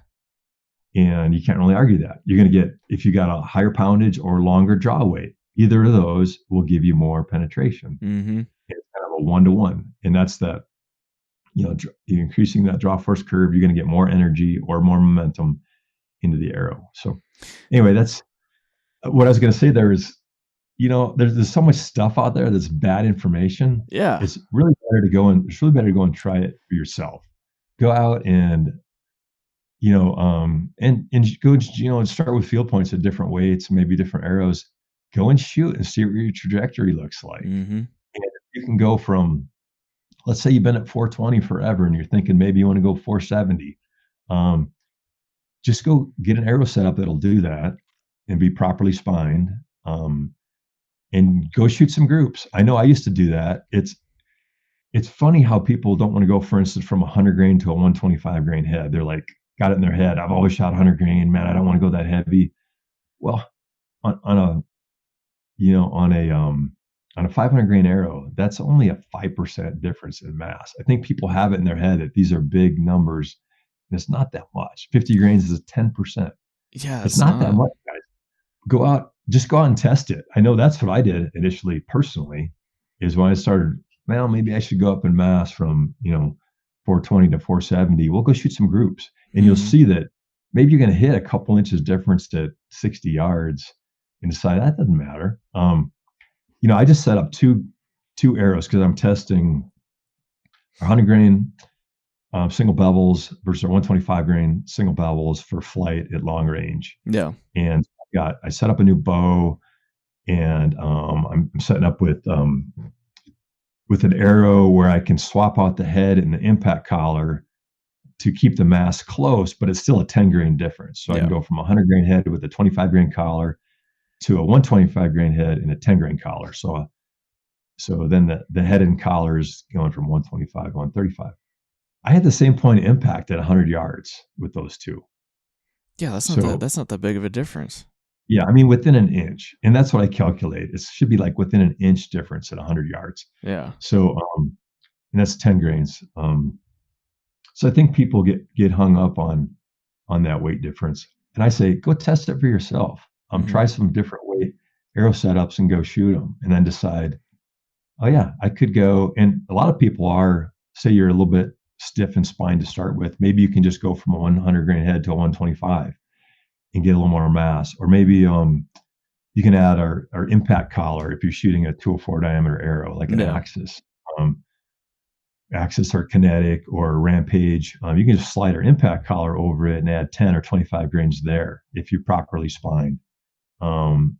And you can't really argue that. You're going to get, if you got a higher poundage or longer draw weight, either of those will give you more penetration. Mm-hmm. It's kind of a 1-to-1. And that's that, you're increasing that draw force curve, you're going to get more energy or more momentum into the arrow. So anyway, that's what I was going to say there is, there's so much stuff out there that's bad information. Yeah. It's really better to go and try it for yourself. Go out and, and go, and start with field points at different weights, maybe different arrows. Go and shoot and see what your trajectory looks like. Mm-hmm. And you can go from, let's say you've been at 420 forever and you're thinking maybe you want to go 470. Just go get an arrow setup that'll do that and be properly spined. And go shoot some groups. I know I used to do that. It's funny how people don't want to go, for instance, from a 100 grain to a 125 grain head. They're like, got it in their head, I've always shot 100 grain, man, I don't want to go that heavy. Well, on a 500 grain arrow, that's only a 5% difference in mass. I think people have it in their head that these are big numbers, and it's not that much. 50 grains is a 10%. Yeah, it's not that much, guys. Just go out and test it. I know that's what I did initially, personally, is when I started, well, maybe I should go up in mass from, 420 to 470. We'll go shoot some groups, and you'll see that maybe you're going to hit a couple inches difference to 60 yards and decide that doesn't matter. I just set up two arrows because I'm testing 100 grain single bevels versus our 125 grain single bevels for flight at long range. Yeah. And I set up a new bow, and I'm setting up with an arrow where I can swap out the head and the impact collar to keep the mass close, but it's still a 10 grain difference. So I can go from a 100 grain head with a 25 grain collar to a 125 grain head and a 10 grain collar. So then the head and collar is going from 125 to 135. I had the same point of impact at 100 yards with those two. Yeah, that's not that big of a difference. Yeah, I mean, within an inch, and that's what I calculate. It should be like within an inch difference at 100 yards. Yeah. So, and that's 10 grains. So I think people get hung up on that weight difference, and I say go test it for yourself. Try some different weight arrow setups and go shoot them, and then decide, oh yeah, I could go. And a lot of people say you're a little bit stiff in spine to start with. Maybe you can just go from a 100 grain head to a 125 and get a little more mass. Or maybe you can add our impact collar if you're shooting a 204 diameter arrow, like an Axis. Axis or Kinetic or Rampage. You can just slide our impact collar over it and add 10 or 25 grains there if you're properly spined. And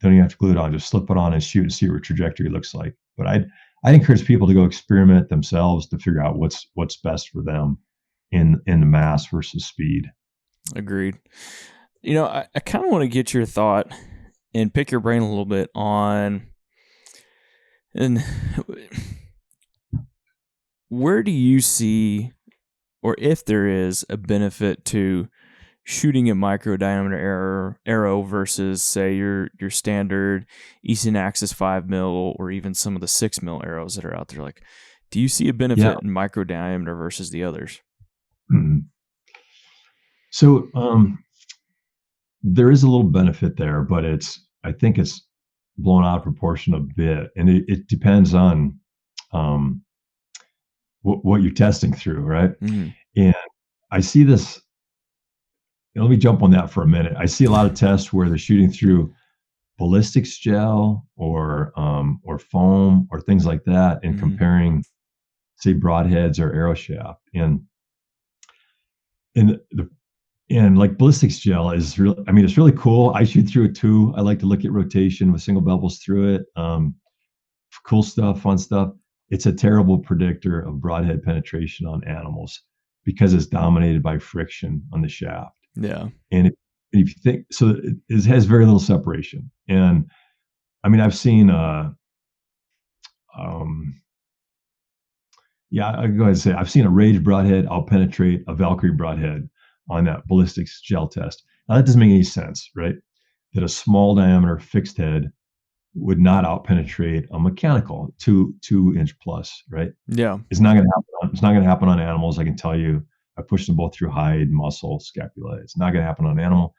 don't even have to glue it on, just slip it on and shoot and see what trajectory looks like. But I'd encourage people to go experiment themselves to figure out what's best for them in the mass versus speed. Agreed. I kind of want to get your thought and pick your brain a little bit on, and where do you see, or if there is a benefit to shooting a micro diameter arrow versus, say, your standard Easton Axis 5mm or even some of the 6mm arrows that are out there? Like, do you see a benefit in micro diameter versus the others? Mm-hmm. So there is a little benefit there, but I think it's blown out of proportion a bit, and it depends on what you're testing through, right? Mm-hmm. And I see this. Let me jump on that for a minute. I see a lot of tests where they're shooting through ballistics gel or foam or things like that, and comparing, say, broadheads or arrow shaft, and like ballistics gel is really, I mean, it's really cool. I shoot through it too. I like to look at rotation with single bevels through it. Cool stuff, fun stuff. It's a terrible predictor of broadhead penetration on animals because it's dominated by friction on the shaft. Yeah. And if you think, so it has very little separation. And I mean, I've seen, I go ahead and say, I've seen a Rage broadhead out-penetrate a Valkyrie broadhead on that ballistics gel test. Now that doesn't make any sense, right? That a small diameter fixed head would not out-penetrate a mechanical 2 inch plus, right? Yeah. It's not going to happen. It's not going to happen on animals. I can tell you, I pushed them both through hide, muscle, scapula. It's not going to happen on an animal,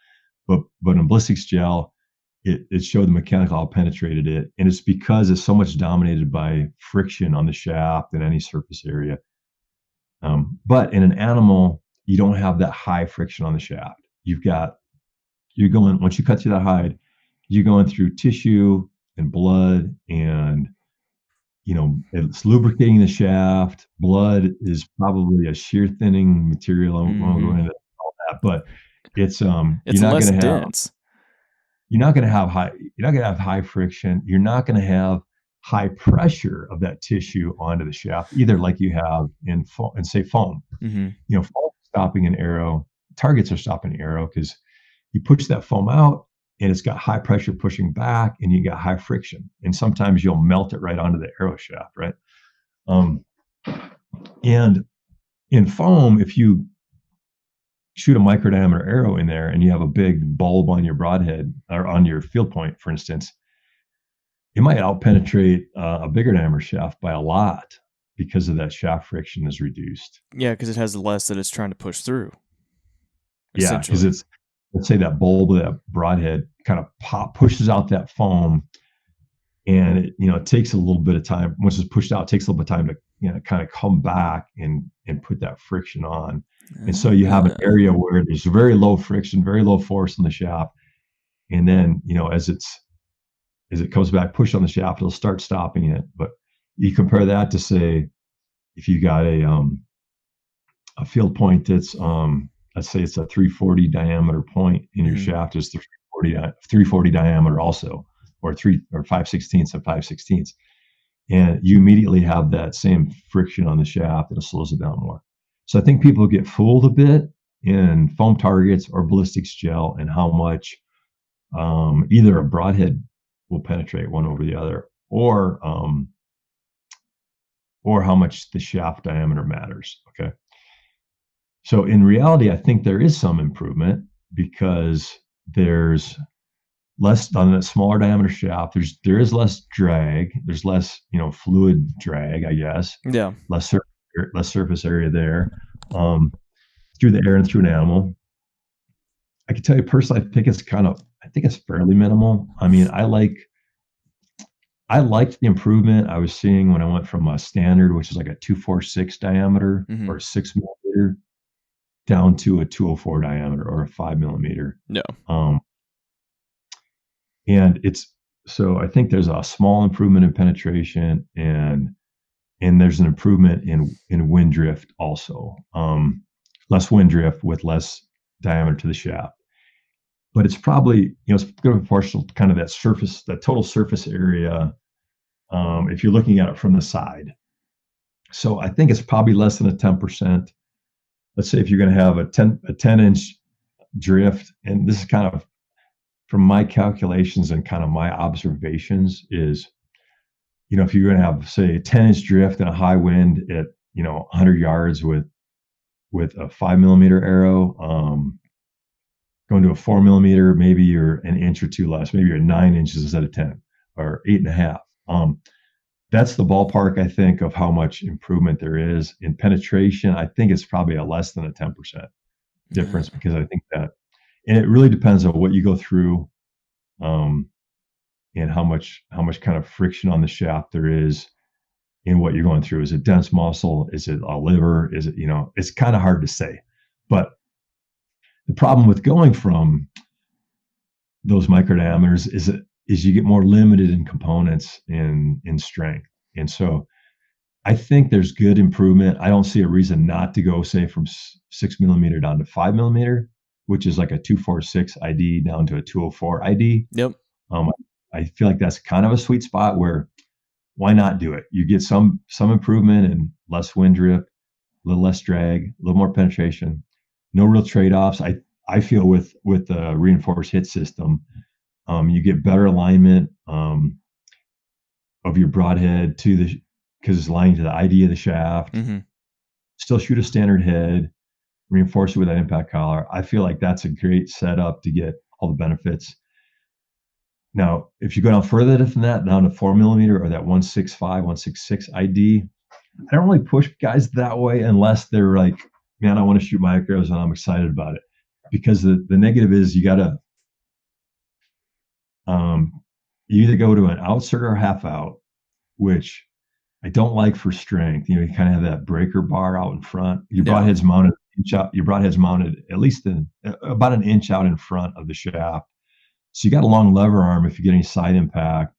but in ballistics gel, it showed the mechanical out-penetrated it. And it's because it's so much dominated by friction on the shaft and any surface area But in an animal, you don't have that high friction on the shaft. Once you cut through that hide, you're going through tissue and blood, and it's lubricating the shaft. Blood is probably a shear thinning material. I won't go into all that, but it's less dense. You're not going to have high friction. You're not going to have high pressure of that tissue onto the shaft either, like you have in say foam. Foam stopping an arrow. Targets are stopping an arrow because you push that foam out and it's got high pressure pushing back, and you got high friction. And sometimes you'll melt it right onto the arrow shaft, right? And in foam, if you shoot a micro diameter arrow in there and you have a big bulb on your broadhead or on your field point, for instance, it might outpenetrate a bigger diameter shaft by a lot because of that shaft friction is reduced. Yeah, because it has less that it's trying to push through. Yeah, because let's say that bulb of that broadhead kind of pushes out that foam, and it takes a little bit of time. Once it's pushed out, it takes a little bit of time to kind of come back and put that friction on. And so you have an area where there's very low friction, very low force in the shaft, and then as it comes back, push on the shaft, it'll start stopping it. But you compare that to, say, if you got a field point that's let's say it's a 340 diameter point, and your shaft is 340 diameter also, or 5/16 of 5/16, and you immediately have that same friction on the shaft, it'll slows it down more. So I think people get fooled a bit in foam targets or ballistics gel and how much either a broadhead will penetrate one over the other, or how much the shaft diameter matters. Okay. So in reality, I think there is some improvement because there's less on the smaller diameter shaft. There is less drag. There's less, fluid drag, I guess. Yeah. Less surface area there through the air and through an animal. I can tell you personally, I think it's fairly minimal. I mean, I liked the improvement I was seeing when I went from a standard, which is like a 246 diameter or 6 millimeter, down to a 204 diameter or a 5 millimeter. Yeah. And so I think there's a small improvement in penetration, and there's an improvement in wind drift also. Less wind drift with less diameter to the shaft. But it's probably, it's good proportional to kind of that total surface area, if you're looking at it from the side. So I think it's probably less than a 10%. Let's say if you're going to have a 10-inch drift, and this is kind of from my calculations and kind of my observations is, if you're going to have, say, a 10-inch drift and a high wind at, 100 yards with a 5 millimeter arrow, going to a 4 millimeter, maybe you're an inch or two less, maybe you're 9 inches instead of 10 or 8.5. That's the ballpark, I think, of how much improvement there is in penetration. I think it's probably a less than a 10% difference, because I think that, and it really depends on what you go through, and how much kind of friction on the shaft there is in what you're going through. Is it dense muscle? Is it a liver? Is it, it's kind of hard to say. But the problem with going from those micro diameters is you get more limited in components in strength. And so I think there's good improvement. I don't see a reason not to go, say, from 6 millimeter down to 5 millimeter, which is like a 246 ID down to a 204 ID. Yep. I feel like that's kind of a sweet spot where, why not do it? You get some improvement in less wind drift, a little less drag, a little more penetration, no real trade-offs. I feel with the reinforced hit system, you get better alignment of your broadhead because it's aligned to the ID of the shaft. Still shoot a standard head, reinforce it with that impact collar. I feel like that's a great setup to get all the benefits. Now, if you go down further than that, down to 4 millimeter or that 165, 166 ID, I don't really push guys that way unless they're like, man, I want to shoot micros and I'm excited about it. Because the negative is you got to, you either go to an outsert or half out, which I don't like for strength. You kind of have that breaker bar out in front. Your Yeah. broadhead's mounted your broadhead's mounted at least about an inch out in front of the shaft. So you got a long lever arm if you get any side impact.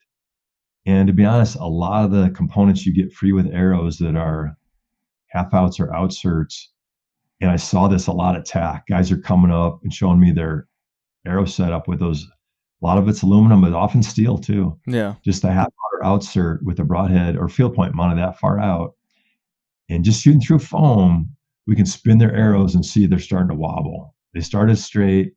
And to be honest, a lot of the components you get free with arrows that are half outs or outserts. And I saw this a lot at TAC. Guys are coming up and showing me their arrow setup with those. A lot of it's aluminum, but often steel too. Yeah. Just a half out or outsert with a broadhead or field point mounted that far out. And just shooting through foam, we can spin their arrows and see they're starting to wobble. They started straight.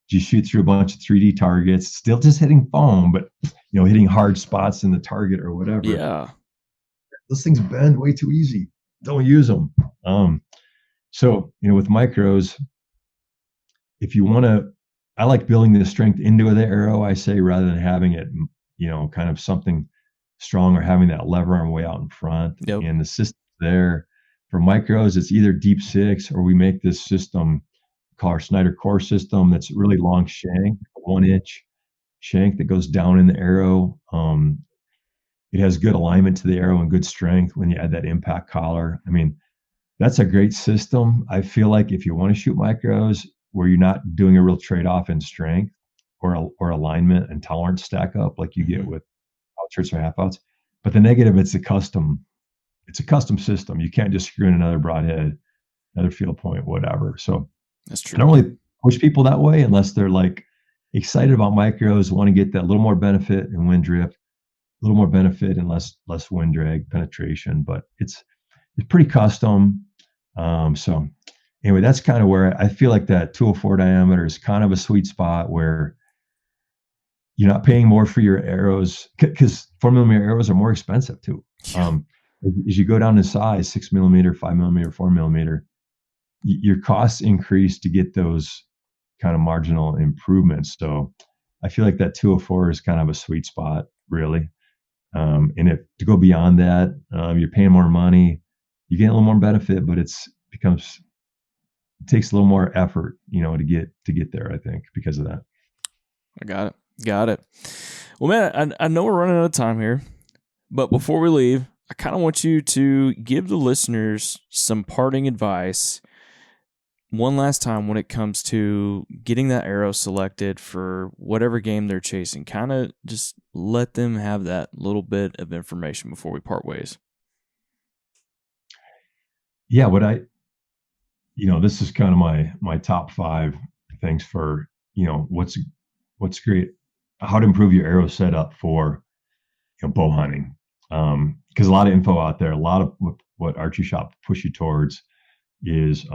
You shoot through a bunch of 3D targets, still just hitting foam, but hitting hard spots in the target or whatever. Yeah. Those things bend way too easy. Don't use them. So with micros, if you want to, I like building the strength into the arrow, I say, rather than having it, kind of something strong or having that lever arm way out in front. Yep. And the system there for micros, it's either deep 6 or we make this system called our Snyder core system that's really long shank, 1-inch shank that goes down in the arrow. It has good alignment to the arrow and good strength when you add that impact collar. I mean, that's a great system. I feel like if you want to shoot micros where you're not doing a real trade-off in strength or alignment and tolerance stack up like you get with outshirts or half outs, but the negative, it's a custom system. You can't just screw in another broadhead, another field point, whatever. So that's true. I don't really push people that way unless they're like excited about micros, want to get that little more benefit in wind drift, a little more benefit and less wind drag penetration, but it's pretty custom. So anyway, that's kind of where I feel like that 204 diameter is kind of a sweet spot where you're not paying more for your arrows because 4mm arrows are more expensive too. As you go down in size, 6mm, 5mm, 4mm, your costs increase to get those kind of marginal improvements. So I feel like that 204 is kind of a sweet spot, really. And if to go beyond that, you're paying more money, you get a little more benefit, but it takes a little more effort, to get there, I think, because of that. I got it. Well, man, I know we're running out of time here, but before we leave, I kind of want you to give the listeners some parting advice one last time when it comes to getting that arrow selected for whatever game they're chasing. Kind of just let them have that little bit of information before we part ways. Yeah, this is kind of my top 5 things for, what's great, how to improve your arrow setup for bow hunting. Because a lot of info out there, a lot of what archery shop push you towards is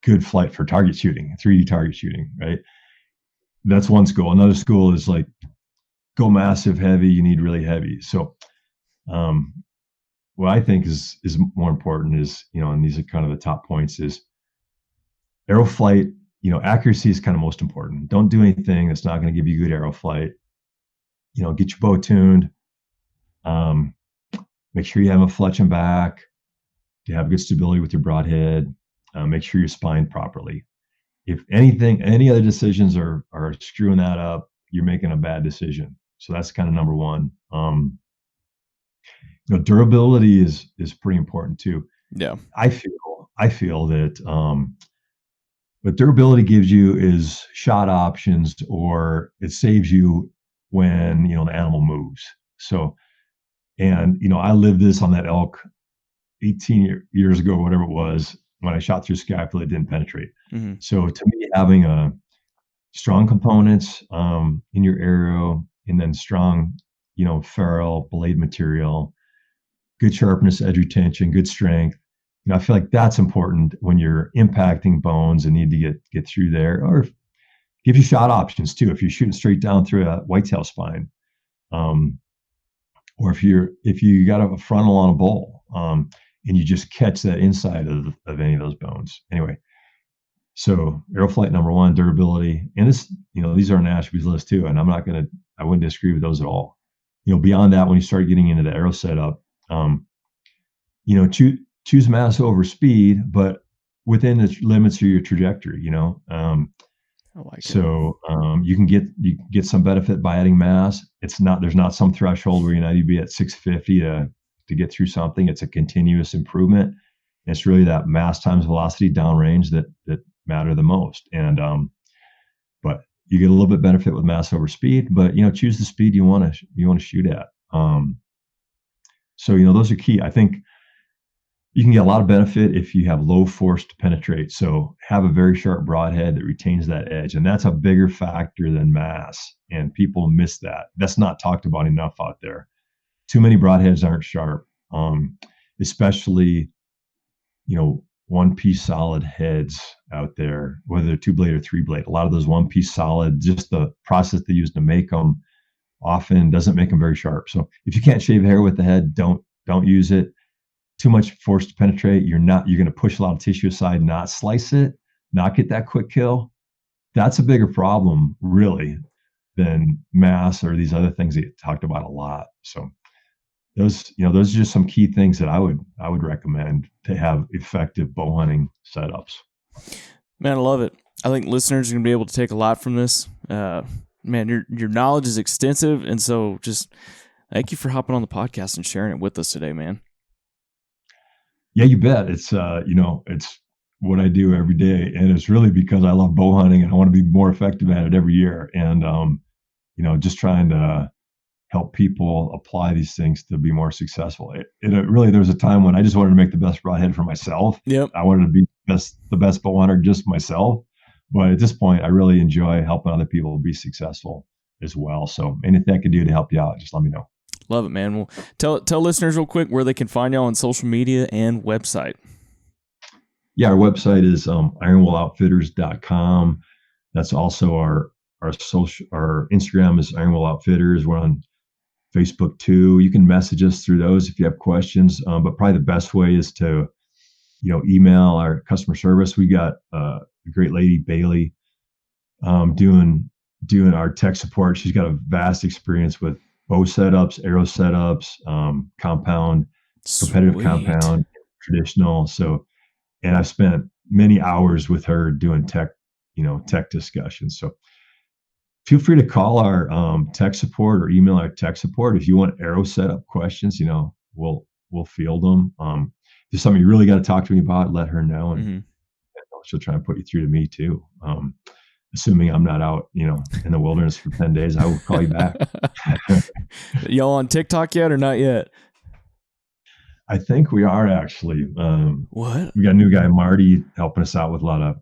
good flight for target shooting, 3D target shooting, right? That's one school. Another school is like, go massive heavy, you need really heavy. So what I think is more important is, and these are kind of the top points, is arrow flight, accuracy is kind of most important. Don't do anything that's not going to give you good arrow flight. Get your bow tuned. Make sure you have a fletching back. You have good stability with your broadhead. Make sure you're spined properly. If any other decisions are screwing that up, you're making a bad decision. So that's kind of number one. Durability is pretty important too. Yeah. I feel that what durability gives you is shot options, or it saves you when the animal moves. So, and I lived this on that elk 18 years ago, whatever it was, when I shot through scapula, it didn't penetrate. Mm-hmm. So to me, having strong components in your arrow, and then strong, ferrule blade material, good sharpness, edge retention, good strength. I feel like that's important when you're impacting bones and need to get through there, or give you shot options too. If you're shooting straight down through a whitetail spine, or if you got a frontal on a bull, and you just catch that inside of any of those bones. Anyway, so arrow flight, number one, durability, and this, these are an attributes list too, and I wouldn't disagree with those at all. Beyond that, when you start getting into the arrow setup, choose mass over speed, but within the limits of your trajectory. I like it. So you can get some benefit by adding mass. There's not some threshold where you'd be at 650 to to get through something. It's a continuous improvement. And it's really that mass times velocity downrange that matter the most. And but you get a little bit benefit with mass over speed, but choose the speed you want to shoot at. So those are key. I think you can get a lot of benefit if you have low force to penetrate. So have a very sharp broadhead that retains that edge, and that's a bigger factor than mass. And people miss that. That's not talked about enough out there. Too many broadheads aren't sharp, especially one-piece solid heads out there, whether they're 2-blade or 3-blade. A lot of those one-piece solid, just the process they use to make them often doesn't make them very sharp. So if you can't shave hair with the head, don't use it. Too much force to penetrate, you're going to push a lot of tissue aside, not slice it, not get that quick kill. That's a bigger problem, really, than mass or these other things that you talked about a lot. So those are just some key things that I would recommend to have effective bow hunting setups. Man, I love it. I think listeners are going to be able to take a lot from this. Man, your knowledge is extensive, and so just thank you for hopping on the podcast and sharing it with us today, man. Yeah, you bet. It's it's what I do every day, and it's really because I love bow hunting and I want to be more effective at it every year. And just trying to help people apply these things to be more successful. It really, there was a time when I just wanted to make the best broadhead for myself. Yep. I wanted to be the best bow hunter just myself. But at this point, I really enjoy helping other people be successful as well. So anything I can do to help you out, just let me know. Love it, man. Well, tell listeners real quick where they can find y'all on social media and website. Yeah, our website is ironwolloutfitters.com. That's also our Instagram is Ironwool Outfitters. We're on Facebook too. You can message us through those if you have questions. But probably the best way is to, email our customer service. We got a great lady, Bailey, doing our tech support. She's got a vast experience with bow setups, arrow setups, compound, competitive Sweet. compound, traditional. So, and I've spent many hours with her doing tech discussions. So feel free to call our tech support or email our tech support if you want arrow setup questions. We'll field them. If there's something you really got to talk to me about, let her know, and she'll try and put you through to me too. Assuming I'm not out, in the wilderness for 10 days, I will call you back. Y'all on TikTok yet or not yet? I think we are actually. What? We got a new guy, Marty, helping us out with a lot of.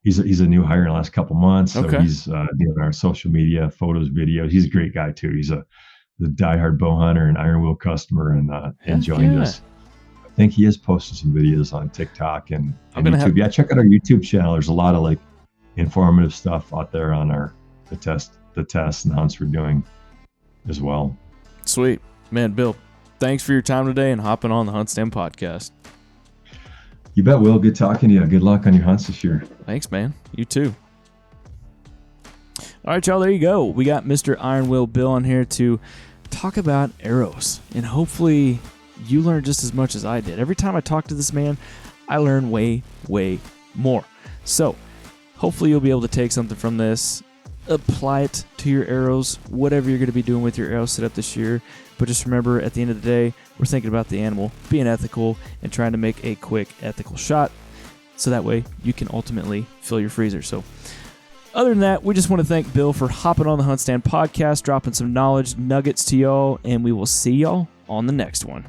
He's a new hire in the last couple months, so Okay. he's doing our social media, photos, videos. He's a great guy too. He's the diehard bow hunter and Iron Wheel customer, and joined us. I think he has posted some videos on TikTok and YouTube. Yeah, check out our YouTube channel. There's a lot of informative stuff out there on the tests and hunts we're doing as well. Sweet. Man, Bill, thanks for your time today and hopping on the HuntStand podcast. You bet, Will. Good talking to you. Good luck on your hunts this year. Thanks, man. You too. All right, y'all, there you go. We got Mr. Iron Will Bill on here to talk about arrows, and hopefully you learn just as much as I did. Every time I talk to this man, I learn way, way more. So hopefully you'll be able to take something from this, apply it to your arrows, whatever you're going to be doing with your arrow setup this year. But just remember, at the end of the day, we're thinking about the animal, being ethical, and trying to make a quick, ethical shot, so that way you can ultimately fill your freezer. So other than that, we just want to thank Bill for hopping on the HuntStand podcast, dropping some knowledge nuggets to y'all, and we will see y'all on the next one.